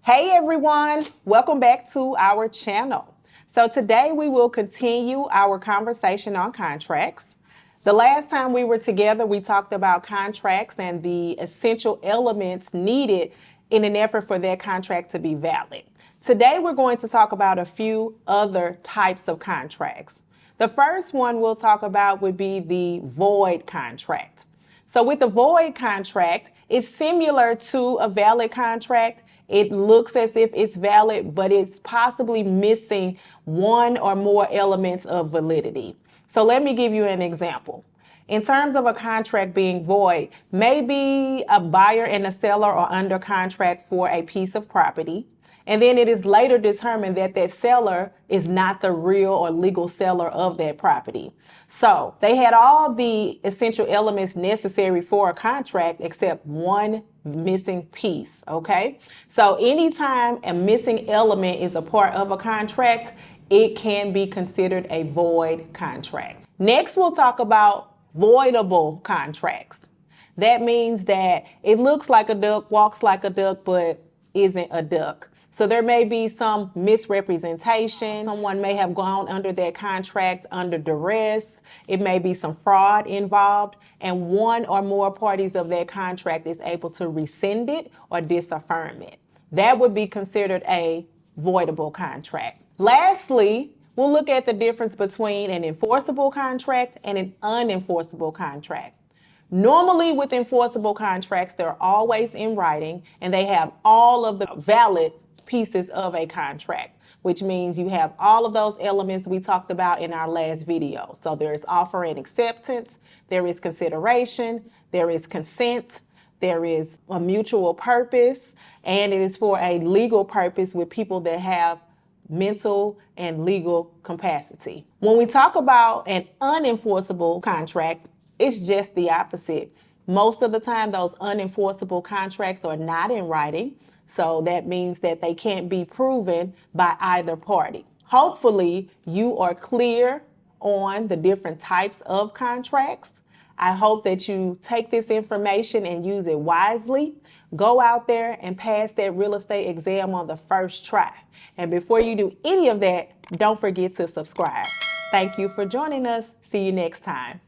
Hey everyone, welcome back to our channel. So today we will continue our conversation on contracts. The last time we were together, we talked about contracts and the essential elements needed in an effort for that contract to be valid. Today we're going to talk about a few other types of contracts. The first one we'll talk about would be the void contract. So with the void contract, it's similar to a valid contract. It looks as if it's valid, but it's possibly missing one or more elements of validity. So let me give you an example. In terms of a contract being void, maybe a buyer and a seller are under contract for a piece of property, and then it is later determined that that seller is not the real or legal seller of that property. So they had all the essential elements necessary for a contract except one missing piece, okay? So anytime a missing element is a part of a contract, it can be considered a void contract. Next, we'll talk about voidable contracts. That means that it looks like a duck, walks like a duck, but isn't a duck. So there may be some misrepresentation. Someone may have gone under that contract under duress. It may be some fraud involved, and one or more parties of that contract is able to rescind it or disaffirm it. That would be considered a voidable contract. Lastly, we'll look at the difference between an enforceable contract and an unenforceable contract. Normally with enforceable contracts, they're always in writing and they have all of the valid pieces of a contract, which means you have all of those elements we talked about in our last video. So there is offer and acceptance, there is consideration, there is consent, there is a mutual purpose, and it is for a legal purpose with people that have mental and legal capacity. When we talk about an unenforceable contract, it's just the opposite. Most of the time, those unenforceable contracts are not in writing. So that means that they can't be proven by either party. Hopefully, you are clear on the different types of contracts. I hope that you take this information and use it wisely. Go out there and pass that real estate exam on the first try. And before you do any of that, don't forget to subscribe. Thank you for joining us. See you next time.